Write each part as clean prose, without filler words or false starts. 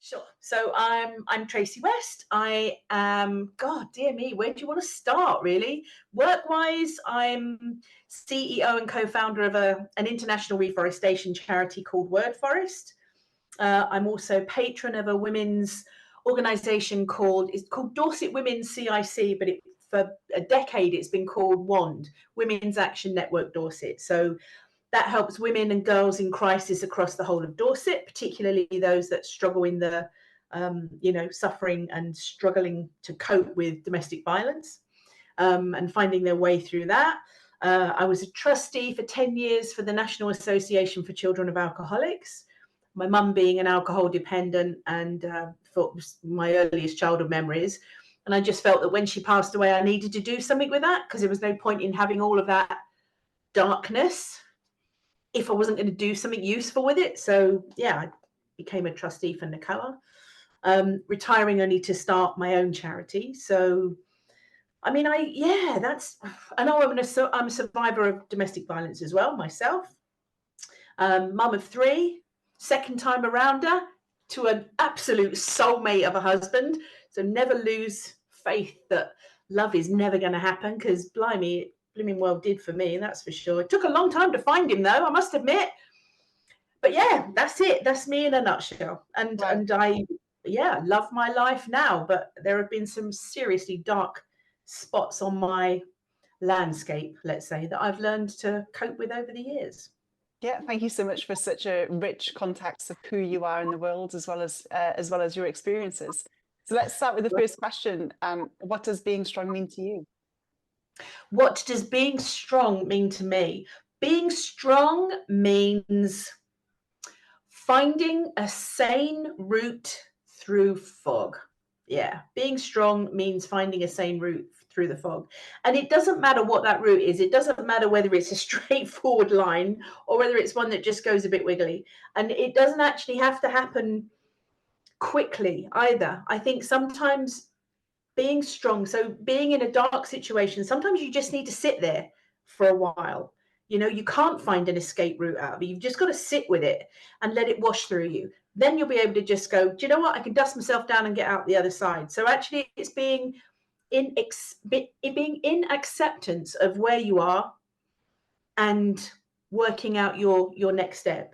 Sure. So I'm Tracey West. I am, God dear me, where do you want to start really? Work-wise, I'm CEO and co-founder of an international reforestation charity called Forest. I'm also patron of a women's organization it's called Dorset Women CIC, but for a decade it's been called WAND, Women's Action Network Dorset. So that helps women and girls in crisis across the whole of Dorset, particularly those that struggle in the, suffering and struggling to cope with domestic violence, and finding their way through that. I was a trustee for 10 years for the National Association for Children of Alcoholics, my mum being an alcohol dependent and for my earliest childhood memories. And I just felt that when she passed away, I needed to do something with that because there was no point in having all of that darkness if I wasn't going to do something useful with it. So yeah, I became a trustee for NACOA, retiring only to start my own charity. So, I mean, I know I'm a survivor of domestic violence as well, myself. Mum of 3, second time around her to an absolute soulmate of a husband. So never lose faith that love is never going to happen, because blimey, blooming well did for me, that's for sure. It took a long time to find him though, I must admit. But yeah, that's it. That's me in a nutshell. And Right. and I love my life now, but there have been some seriously dark spots on my landscape, let's say, that I've learned to cope with over the years. Yeah, thank you so much for such a rich context of who you are in the world, as well as your experiences. So let's start with the first question. What does being strong mean to you? What does being strong mean to me? Being strong means finding a sane route through fog. Yeah, being strong means finding a sane route through the fog. And it doesn't matter what that route is. It doesn't matter whether it's a straightforward line or whether it's one that just goes a bit wiggly. And it doesn't actually have to happen quickly either. I think sometimes being strong, so being in a dark situation, sometimes you just need to sit there for a while. You can't find an escape route out of it. You've just got to sit with it and let it wash through you. Then you'll be able to just go, do you know what? I can dust myself down and get out the other side. So actually it's being in acceptance of where you are and working out your next step,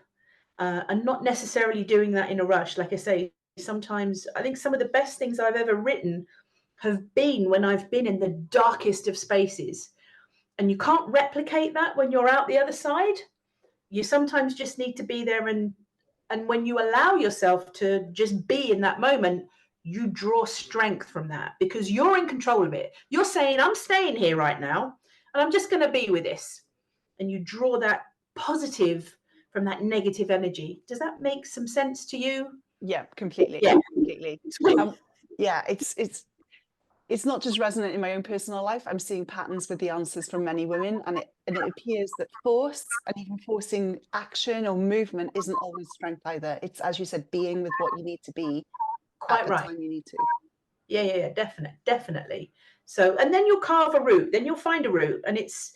and not necessarily doing that in a rush. Like I say, sometimes I think some of the best things I've ever written have been when I've been in the darkest of spaces. And you can't replicate that when you're out the other side. You sometimes just need to be there, and when you allow yourself to just be in that moment, you draw strength from that because you're in control of it. You're saying, I'm staying here right now and I'm just going to be with this. And you draw that positive from that negative energy. Does that make some sense to you? Yeah, completely. Yeah. Completely. Yeah, it's not just resonant in my own personal life. I'm seeing patterns with the answers from many women, and it appears that force and even forcing action or movement isn't always strength either. It's, as you said, being with what you need to be Quite at the right. time you need to. Yeah, definitely. So, and then you'll carve a route, then you'll find a route, and it's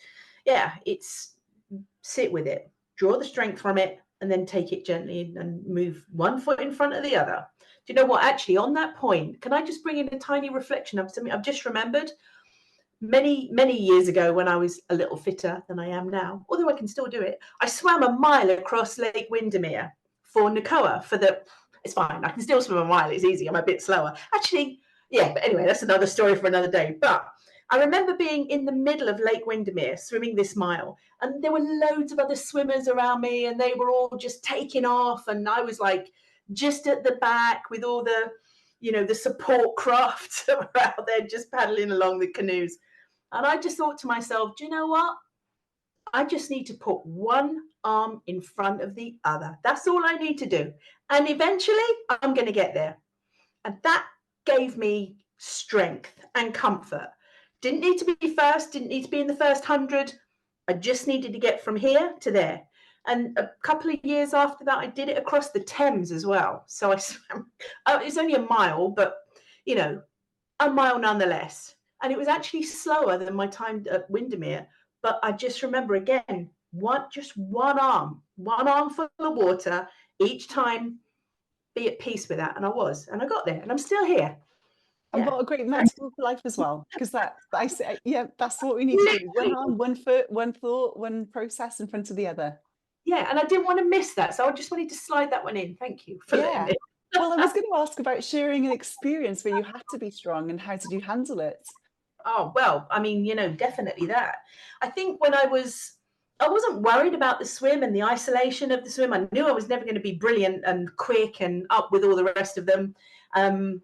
sit with it, draw the strength from it, and then take it gently and move one foot in front of the other. Do you know what? Actually, on that point, can I just bring in a tiny reflection of something I've just remembered? Many years ago, when I was a little fitter than I am now, although I can still do it, I swam a mile across Lake Windermere for NACOA. It's fine, I can still swim a mile. It's easy. I'm a bit slower, actually. Yeah, but anyway, that's another story for another day. But I remember being in the middle of Lake Windermere, swimming this mile, and there were loads of other swimmers around me, and they were all just taking off, and I was like just at the back with all the, the support crafts that were out there just paddling along the canoes. And I just thought to myself, do you know what? I just need to put one arm in front of the other. That's all I need to do. And eventually I'm going to get there. And that gave me strength and comfort. Didn't need to be first, didn't need to be in the first 100. I just needed to get from here to there. And a couple of years after that, I did it across the Thames as well. So I swam, it's only a mile, but, a mile nonetheless. And it was actually slower than my time at Windermere. But I just remember, again, one arm full of water each time, be at peace with that. And I was, and I got there, and I'm still here. And Yeah. what a great metaphor for life as well, because that I say, yeah, that's what we need to do. One arm, one foot, one thought, one process in front of the other. Yeah, and I didn't want to miss that, so I just wanted to slide that one in. Thank you for letting me. Well, I was going to ask about sharing an experience where you had to be strong, and how did you handle it? Oh, well, I mean, definitely that. I think when I wasn't worried about the swim and the isolation of the swim. I knew I was never going to be brilliant and quick and up with all the rest of them. And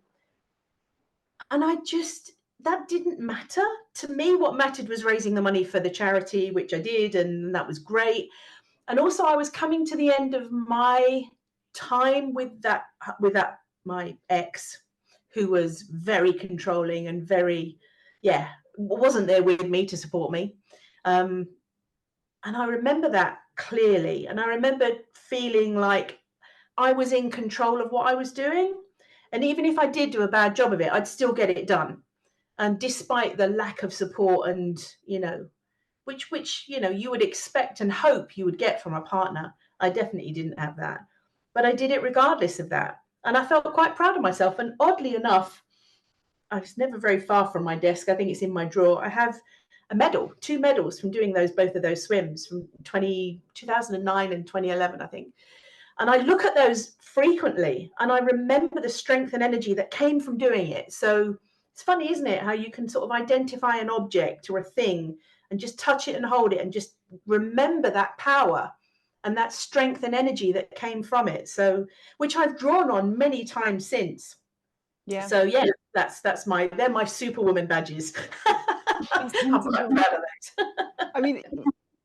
that didn't matter to me. What mattered was raising the money for the charity, which I did, and that was great. And also I was coming to the end of my time with my ex, who was very controlling and wasn't there with me to support me. And I remember that clearly. And I remember feeling like I was in control of what I was doing. And even if I did do a bad job of it, I'd still get it done. And despite the lack of support and, which you would expect and hope you would get from a partner, I definitely didn't have that. But I did it regardless of that. And I felt quite proud of myself. And oddly enough, I was never very far from my desk. I think it's in my drawer. I have two medals from doing both of those swims from 2009 and 2011, I think. And I look at those frequently, and I remember the strength and energy that came from doing it. So it's funny, isn't it, how you can sort of identify an object or a thing and just touch it and hold it and just remember that power and that strength and energy that came from it. So, which I've drawn on many times since. Yeah. So yeah, they're my superwoman badges. I mean,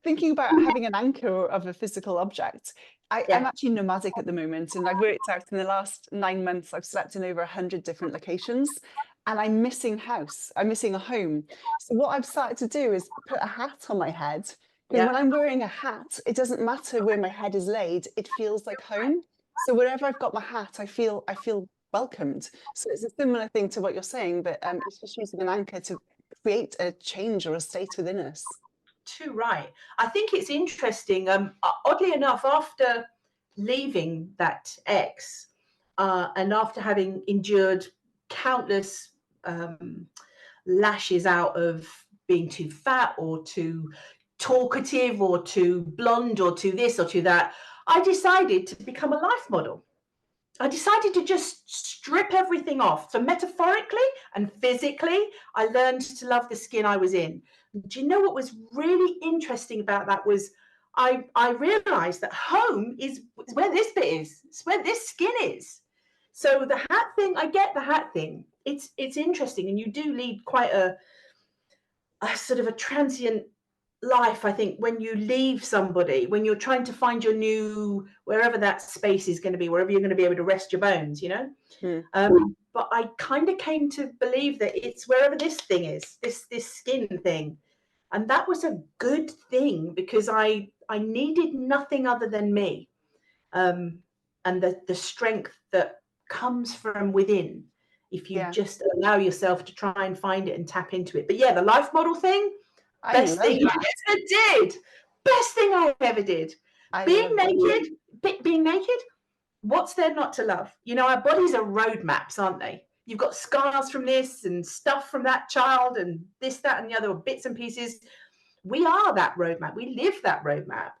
thinking about having an anchor of a physical object, I'm actually nomadic at the moment, and I've worked out in the last 9 months, I've slept in over 100 different locations, and I'm missing house. I'm missing a home. So what I've started to do is put a hat on my head. Because when I'm wearing a hat, it doesn't matter where my head is laid. It feels like home. So wherever I've got my hat, I feel welcomed. So it's a similar thing to what you're saying, but it's just using an anchor to create a change or a state within us. Too right. I think it's interesting. Oddly enough, after leaving that ex, and after having endured countless lashes out of being too fat or too talkative or too blonde or too this or too that, I decided to become a life model. I decided to just strip everything off. So metaphorically and physically, I learned to love the skin I was in. Do you know what was really interesting about that was I realized that home is where this bit is. It's where this skin is. So the hat thing, I get the hat thing. It's interesting. And you do lead quite a sort of a transient life, I think, when you leave somebody, when you're trying to find your new, wherever that space is going to be, wherever you're going to be able to rest your bones, but I kind of came to believe that it's wherever this thing is, this skin thing. And that was a good thing, because I needed nothing other than me, and the strength that comes from within, if you just allow yourself to try and find it and tap into it. But yeah, the life model thing, best thing I ever did. Best thing I ever did. Being naked, what's there not to love? Our bodies are roadmaps, aren't they? You've got scars from this and stuff from that child and this, that, and the other, bits and pieces. We are that roadmap. We live that roadmap.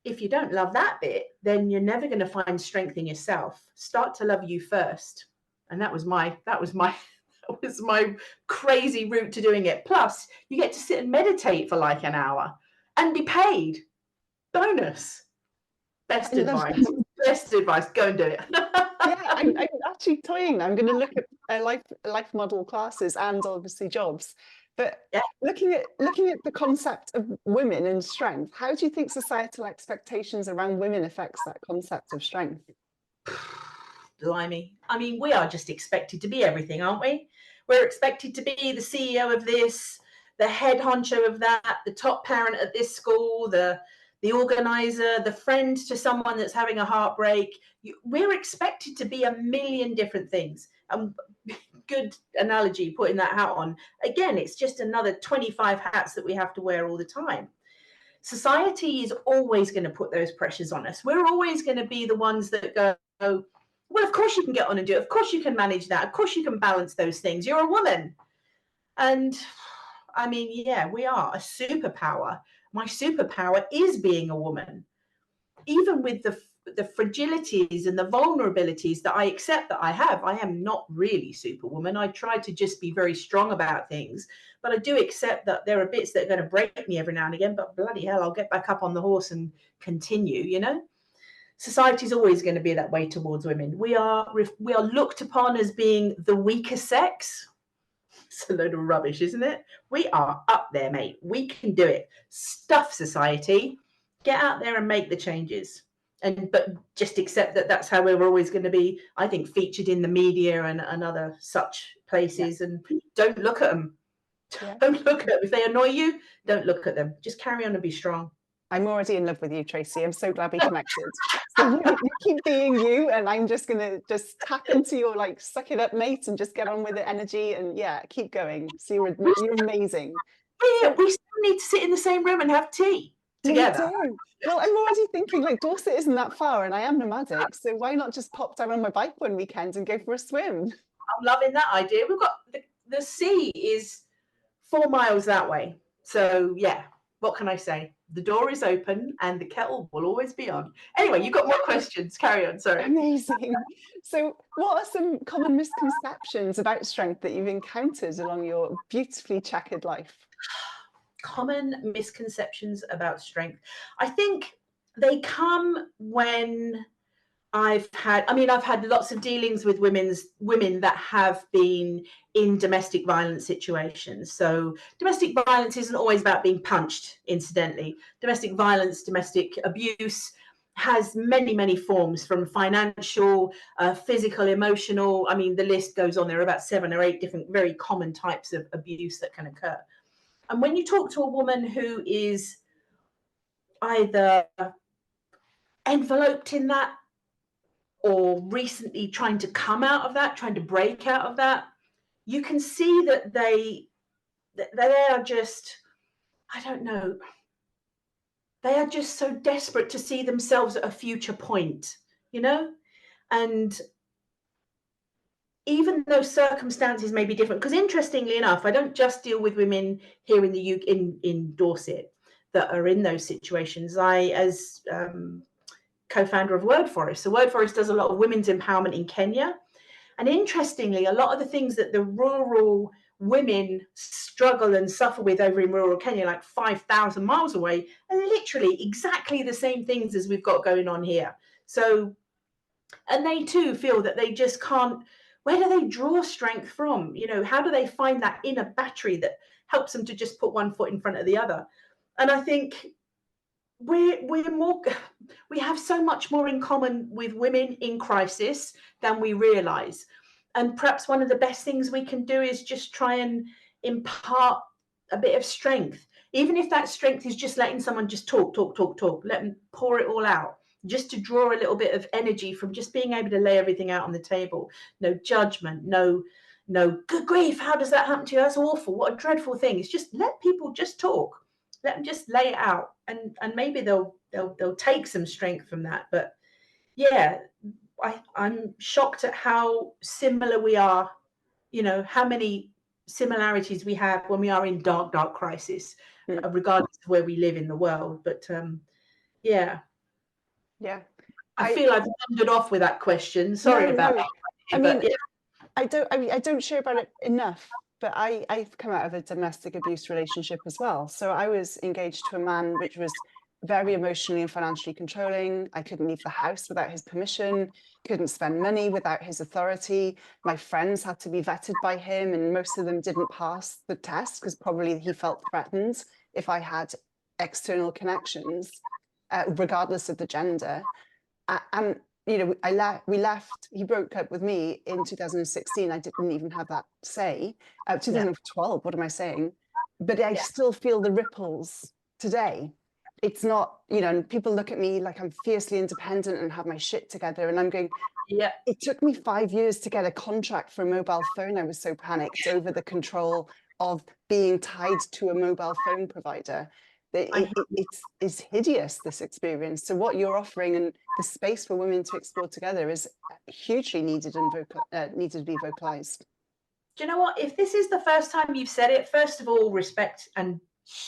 If you don't love that bit, then you're never going to find strength in yourself. Start to love you first. And that was my crazy route to doing it. Plus, you get to sit and meditate for like an hour and be paid. Bonus. Best advice. Best advice. Go and do it. I'm actually toying now. I'm going to look at life model classes and obviously jobs. But looking at the concept of women and strength, how do you think societal expectations around women affects that concept of strength? Blimey. I mean, we are just expected to be everything, aren't we? We're expected to be the CEO of this, the head honcho of that, the top parent at this school, the organizer, the friend to someone that's having a heartbreak. We're expected to be a million different things. Good analogy, putting that hat on. Again, it's just another 25 hats that we have to wear all the time. Society is always going to put those pressures on us. We're always going to be the ones that go, Well, of course you can get on and do it. Of course you can manage that. Of course you can balance those things. You're a woman. And I mean, yeah, we are a superpower. My superpower is being a woman, even with the fragilities and the vulnerabilities that I accept that I have. I am not really superwoman. I try to just be very strong about things, but I do accept that there are bits that are going to break me every now and again, but bloody hell, I'll get back up on the horse and continue, you know? Society's always going to be that way towards women. We are looked upon as being the weaker sex. It's a load of rubbish, isn't it? We are up there, mate. We can do it. Stuff society. Get out there and make the changes. But just accept that that's how we're always going to be, I think, featured in the media and other such places. Yeah. And don't look at them. Yeah. Don't look at them. If they annoy you, don't look at them. Just carry on and be strong. I'm already in love with you, Tracey. I'm so glad we connected. So you keep being you, and I'm just going to just tap into your like suck it up, mate, and just get on with the energy, and yeah, keep going. So you're amazing. Yeah, we still need to sit in the same room and have tea together. We do. Well, I'm already thinking like Dorset isn't that far, and I am nomadic, so why not just pop down on my bike one weekend and go for a swim? I'm loving that idea. We've got the sea is 4 miles that way, so yeah. What can I say? The door is open and the kettle will always be on. Anyway, you've got more questions. Carry on. Sorry. Amazing. So what are some common misconceptions about strength that you've encountered along your beautifully checkered life? Common misconceptions about strength. I think they come when I've had lots of dealings with women that have been in domestic violence situations. So domestic violence isn't always about being punched, incidentally. Domestic violence, domestic abuse has many, many forms, from financial, physical, emotional. I mean, the list goes on. There are about 7 or 8 different very common types of abuse that can occur. And when you talk to a woman who is either enveloped in that, or recently trying to come out of that, trying to break out of that, you can see that they are just, I don't know, they are just so desperate to see themselves at a future point, you know? And even though circumstances may be different, because interestingly enough, I don't just deal with women here in the UK, in Dorset, that are in those situations. I, as co-founder of Word Forest. So Word Forest does a lot of women's empowerment in Kenya. And interestingly, a lot of the things that the rural women struggle and suffer with over in rural Kenya, like 5,000 miles away, are literally exactly the same things as we've got going on here. So, and they too feel that they just can't, where do they draw strength from? You know, how do they find that inner battery that helps them to just put one foot in front of the other? And I think we have so much more in common with women in crisis than we realize. And perhaps one of the best things we can do is just try and impart a bit of strength, even if that strength is just letting someone just talk, let them pour it all out, just to draw a little bit of energy from just being able to lay everything out on the table. No judgment, no good grief, how does that happen to you? That's awful. What a dreadful thing. It's just let people just talk. Let them just lay it out, and maybe they'll take some strength from that. But yeah, I'm shocked at how similar we are, you know, how many similarities we have when we are in dark crisis, regardless of where we live in the world. But yeah. I feel I've wandered off with that question. Sorry about that. I mean, I don't share about it enough. But I've come out of a domestic abuse relationship as well. So I was engaged to a man which was very emotionally and financially controlling. I couldn't leave the house without his permission, couldn't spend money without his authority. My friends had to be vetted by him, and most of them didn't pass the test because probably he felt threatened if I had external connections, regardless of the gender. And you know, we left, he broke up with me in 2016. I didn't even have that say. 2012, what am I saying? But I still feel the ripples today. It's not, you know, and people look at me like I'm fiercely independent and have my shit together. And I'm going, yeah, it took me 5 years to get a contract for a mobile phone. I was so panicked over the control of being tied to a mobile phone provider. It's hideous, this experience. So what you're offering and the space for women to explore together is hugely needed and needed to be vocalized. Do you know what? If this is the first time you've said it, first of all, respect and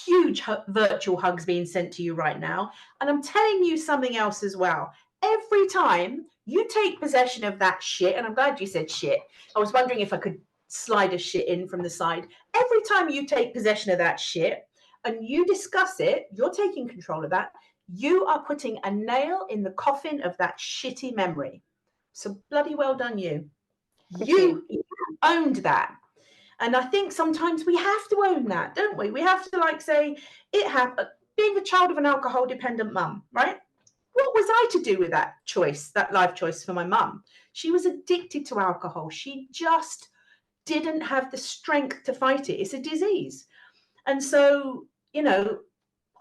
huge virtual hugs being sent to you right now. And I'm telling you something else as well. Every time you take possession of that shit, and I'm glad you said shit. I was wondering if I could slide a shit in from the side. Every time you take possession of that shit and you discuss it, you're taking control of that. You are putting a nail in the coffin of that shitty memory. So bloody well done, you. You owned that. And I think sometimes we have to own that, don't we? We have to like say, it happened, being a child of an alcohol dependent mum, right? What was I to do with that choice, that life choice for my mum? She was addicted to alcohol. She just didn't have the strength to fight it. It's a disease. And so, you know,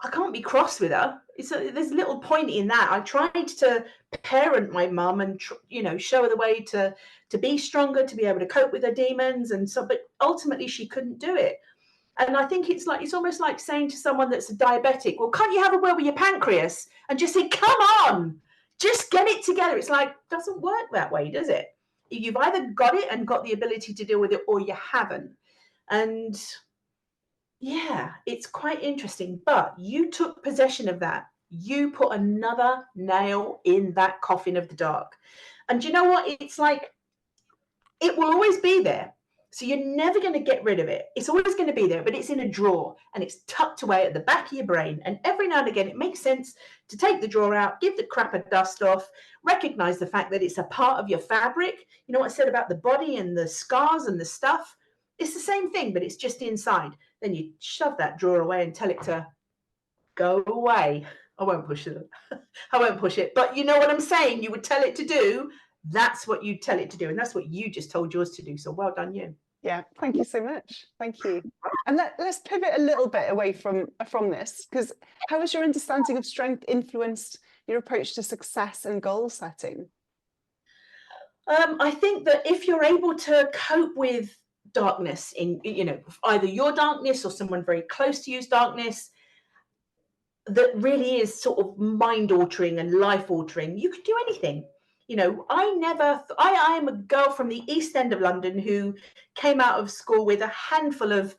I can't be cross with her. There's little point in that. I tried to parent my mum and, you know, show her the way to be stronger, to be able to cope with her demons. And so, but ultimately she couldn't do it. And I think it's almost like saying to someone that's a diabetic, well, can't you have a word with your pancreas and just say, come on, just get it together. It's like, doesn't work that way, does it? You've either got it and got the ability to deal with it, or you haven't. And yeah, it's quite interesting, but you took possession of that. You put another nail in that coffin of the dark. And do you know what? It's like, it will always be there. So you're never going to get rid of it. It's always going to be there, but it's in a drawer and it's tucked away at the back of your brain. And every now and again, it makes sense to take the drawer out, give the crap a dust off, recognize the fact that it's a part of your fabric. You know what I said about the body and the scars and the stuff? It's the same thing, but it's just inside. Then you shove that drawer away and tell it to go away. I won't push it. I won't push it. But you know what I'm saying? You would tell it to do. That's what you tell it to do. And that's what you just told yours to do. So well done, you. Yeah, thank you so much. Thank you. And let's pivot a little bit away from this, because how has your understanding of strength influenced your approach to success and goal setting? I think that if you're able to cope with darkness in, you know, either your darkness or someone very close to you's darkness, that really is sort of mind altering and life altering, you could do anything. You know, I am a girl from the East End of London who came out of school with a handful of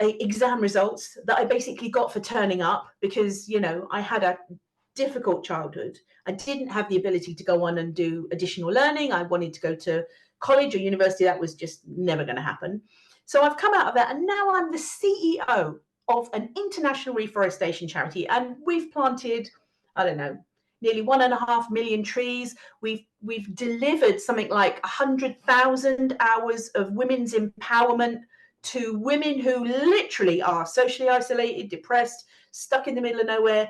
exam results that I basically got for turning up because, you know, I had a difficult childhood. I didn't have the ability to go on and do additional learning. I wanted to go to college or university. That was just never going to happen. So I've come out of that and now I'm the CEO of an international reforestation charity. And we've planted, I don't know, nearly 1.5 million trees. We've delivered something like 100,000 hours of women's empowerment to women who literally are socially isolated, depressed, stuck in the middle of nowhere.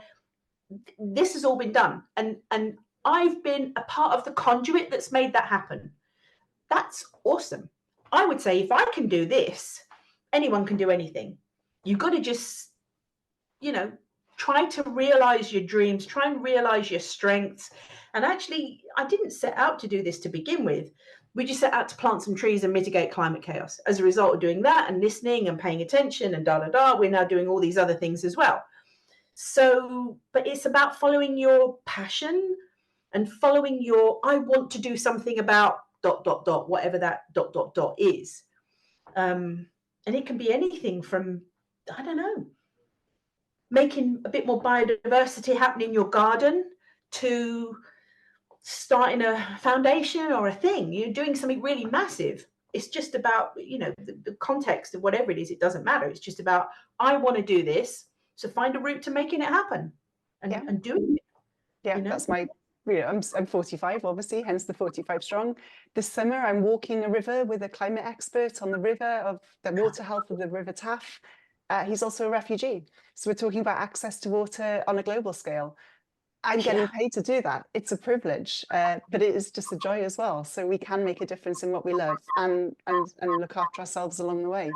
This has all been done. And I've been a part of the conduit that's made that happen. That's awesome. I would say if I can do this, anyone can do anything. You've got to just, you know, try to realize your dreams, try and realize your strengths. And actually, I didn't set out to do this to begin with. We just set out to plant some trees and mitigate climate chaos. As a result of doing that and listening and paying attention and we're now doing all these other things as well. So, but it's about following your passion and following your, I want to do something about ... whatever that ... is. And it can be anything from, I don't know, making a bit more biodiversity happen in your garden to starting a foundation or a thing. You're doing something really massive. It's just about, you know, the context of whatever it is, it doesn't matter. It's just about, I want to do this. So find a route to making it happen and doing it. Yeah, you know? that's my, you know, I'm 45, obviously, hence the 45 strong. This summer, I'm walking a river with a climate expert on the river of the water health of the River Taff. He's also a refugee. So we're talking about access to water on a global scale. I'm getting paid to do that. It's a privilege, but it is just a joy as well. So we can make a difference in what we love and look after ourselves along the way.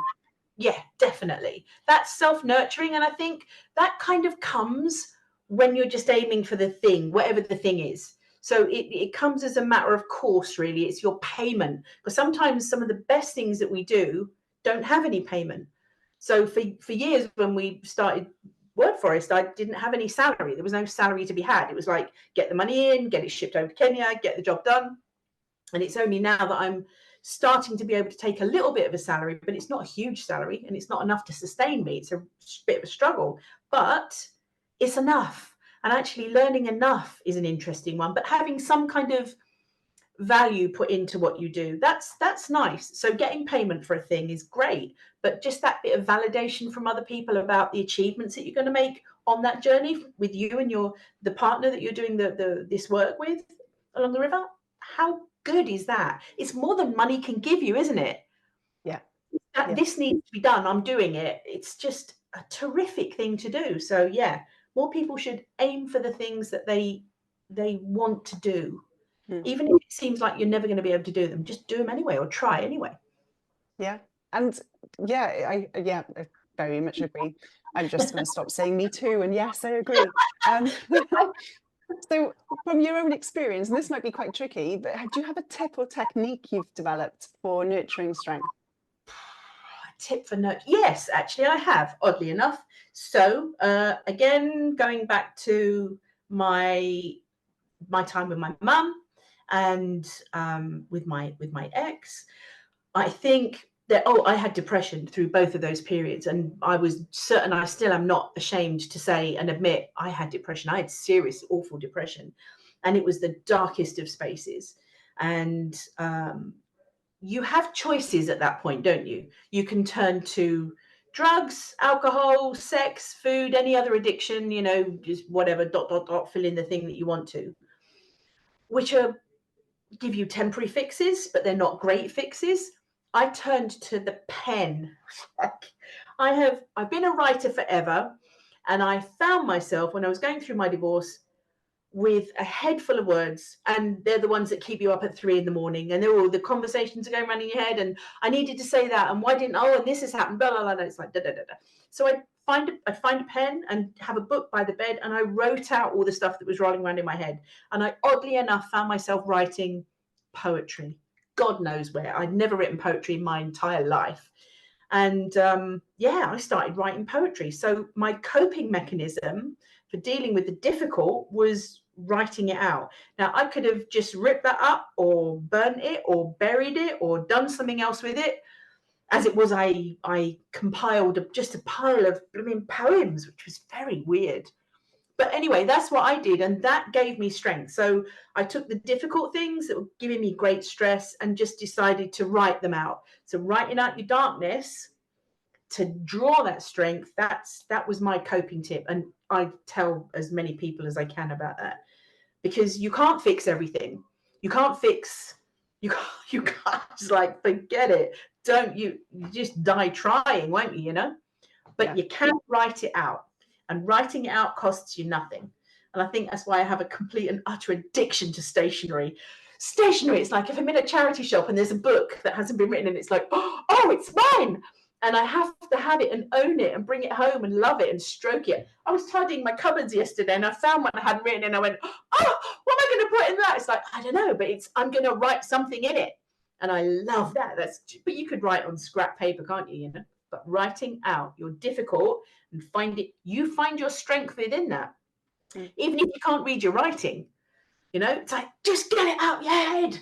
Yeah, definitely. That's self-nurturing. And I think that kind of comes when you're just aiming for the thing, whatever the thing is. So it comes as a matter of course, really. It's your payment. Because sometimes some of the best things that we do don't have any payment. So for years when we started word forest, I didn't have any salary. There was no salary to be had. It was like, get the money in, get it shipped over to Kenya, get the job done. And it's only now that I'm starting to be able to take a little bit of a salary, but it's not a huge salary and it's not enough to sustain me. It's a bit of a struggle, but it's enough. And actually learning enough is an interesting one, but having some kind of value put into what you do, that's nice. So getting payment for a thing is great, but just that bit of validation from other people about the achievements that you're going to make on that journey with you and the partner that you're doing this work with along the river, how good is that? It's more than money can give you, isn't it? Yeah. This needs to be done, I'm doing it. It's just a terrific thing to do. So yeah, more people should aim for the things that they want to do. Even if it seems like you're never going to be able to do them, just do them anyway, or try anyway. Yeah. And I very much agree. I'm just going to stop saying me too. And yes, I agree. So from your own experience, and this might be quite tricky, but do you have a tip or technique you've developed for nurturing strength? A tip for nurture? Yes, actually I have, oddly enough. So again, going back to my time with my mum and with my ex, I think that I had depression through both of those periods, and I was certain, I still am not ashamed to say and admit, I had depression. I had serious, awful depression, and it was the darkest of spaces. And you have choices at that point, don't you? You can turn to drugs, alcohol, sex, food, any other addiction, just whatever, ... fill in the thing that you want to, which give you temporary fixes, but they're not great fixes. I turned to the pen. I've been a writer forever, and I found myself when I was going through my divorce with a head full of words, and they're the ones that keep you up at 3 a.m, and they're all the conversations are going around in your head, and I needed to say that, and why didn't, and this has happened, blah, blah, blah. It's like da da da da. So I'd find a pen and have a book by the bed, and I wrote out all the stuff that was rolling around in my head, and I oddly enough found myself writing poetry. God knows where. I'd never written poetry in my entire life. And I started writing poetry. So my coping mechanism for dealing with the difficult was writing it out. Now, I could have just ripped that up or burnt it or buried it or done something else with it. As it was, I compiled just a pile of blooming poems, which was very weird. But anyway, that's what I did, and that gave me strength. So I took the difficult things that were giving me great stress and just decided to write them out. So writing out your darkness to draw that strength, that was my coping tip. And I tell as many people as I can about that, because you can't fix everything. You can't just like, forget it. You just die trying, won't you, But you can write it out. And writing it out costs you nothing. And I think that's why I have a complete and utter addiction to stationery. Stationery, it's like if I'm in a charity shop and there's a book that hasn't been written and it's like, oh, it's mine. And I have to have it and own it and bring it home and love it and stroke it. I was tidying my cupboards yesterday and I found one I hadn't written and I went, what am I going to put in that? It's like, I don't know, but I'm going to write something in it. And I love that. But you could write on scrap paper, can't you, But writing out your difficult and you find your strength within that. Even if you can't read your writing, it's like, just get it out your head.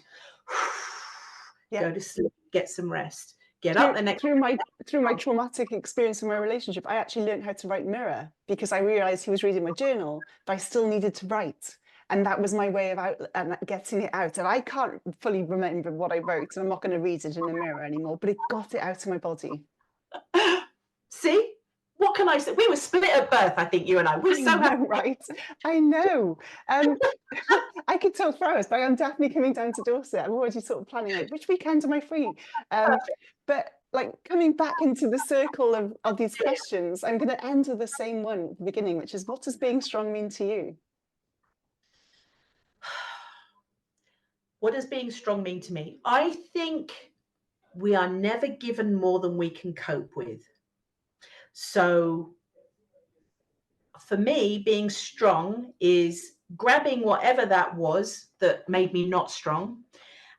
Go to sleep, get some rest, get up the next through my traumatic experience in my relationship, I actually learned how to write mirror, because I realized he was reading my journal, but I still needed to write. And that was my way of getting it out. And I can't fully remember what I wrote, and I'm not going to read it in the mirror anymore, but it got it out of my body. See? What can I say? We were split at birth, I think, you and I. We're so happy. Right? I know. I could talk for hours, but I'm definitely coming down to Dorset. I'm already sort of planning, like, which weekend am I free? But like, coming back into the circle of these questions, I'm going to end with the same one at the beginning, which is, what does being strong mean to you? What does being strong mean to me? I think we are never given more than we can cope with. So for me, being strong is grabbing whatever that was that made me not strong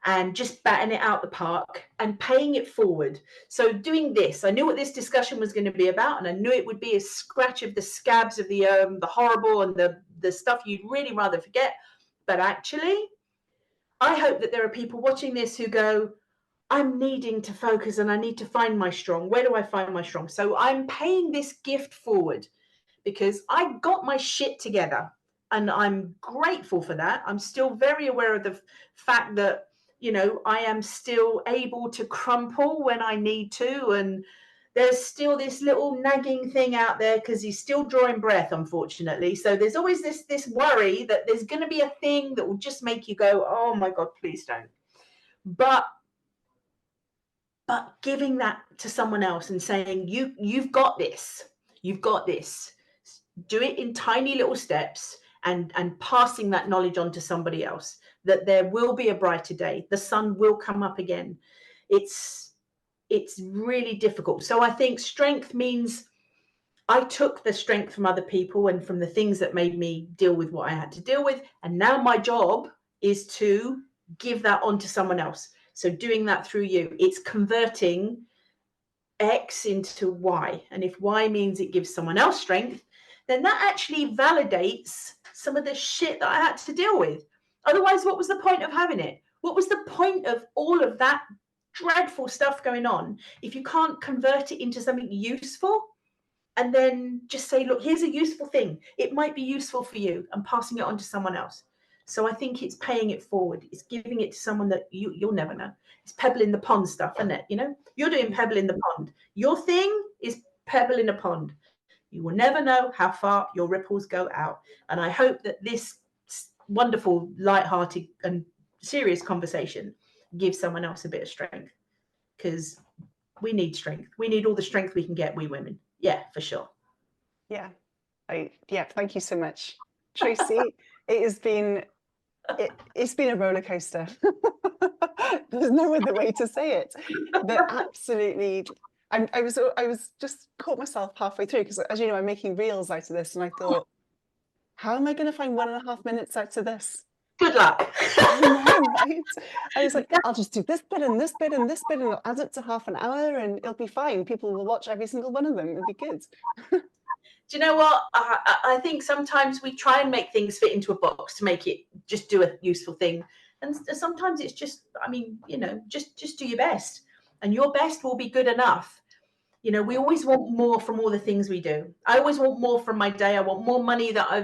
and just batting it out the park and paying it forward. So doing this, I knew what this discussion was going to be about, and I knew it would be a scratch of the scabs of the horrible and the stuff you'd really rather forget. But actually, I hope that there are people watching this who go, I'm needing to focus and I need to find my strong. Where do I find my strong? So I'm paying this gift forward because I got my shit together, and I'm grateful for that. I'm still very aware of the fact that, you know, I am still able to crumple when I need to. And there's still this little nagging thing out there because he's still drawing breath, unfortunately. So there's always this worry that there's going to be a thing that will just make you go, oh my God, please don't. But giving that to someone else and saying, you've got this, do it in tiny little steps, and passing that knowledge on to somebody else, that there will be a brighter day. The sun will come up again. It's really difficult. So I think strength means I took the strength from other people and from the things that made me deal with what I had to deal with. And now my job is to give that on to someone else. So doing that through you, it's converting X into Y. And if Y means it gives someone else strength, then that actually validates some of the shit that I had to deal with. Otherwise, what was the point of having it? What was the point of all of that dreadful stuff going on if you can't convert it into something useful and then just say, look, here's a useful thing. It might be useful for you, and passing it on to someone else. So I think it's paying it forward. It's giving it to someone that you'll never know. It's pebble in the pond stuff, isn't it? You know, you're doing pebble in the pond. Your thing is pebble in a pond. You will never know how far your ripples go out. And I hope that this wonderful, light-hearted and serious conversation gives someone else a bit of strength, because we need strength. We need all the strength we can get, we women. Yeah, for sure. Yeah. Thank you so much, Tracey. It's been a roller coaster. There's no other way to say it. That absolutely. I was just caught myself halfway through, because, as you know, I'm making reels out of this, and I thought, how am I going to find 1.5 minutes out of this? Good luck. I know, right? I was like, I'll just do this bit and this bit and this bit, and I'll add it to half an hour, and it'll be fine. People will watch every single one of them. It'll be good. Do you know what? I think sometimes we try and make things fit into a box to make it just do a useful thing. And sometimes it's just, I mean, you know, just do your best, and your best will be good enough. You know, we always want more from all the things we do. I always want more from my day. I want more money that I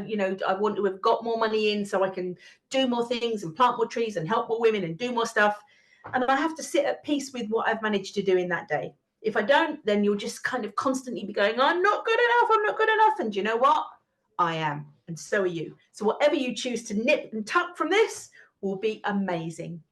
want to have got more money in so I can do more things and plant more trees and help more women and do more stuff. And I have to sit at peace with what I've managed to do in that day. If I don't, then you'll just kind of constantly be going, I'm not good enough. I'm not good enough. And you know what? I am. And so are you. So whatever you choose to nip and tuck from this will be amazing.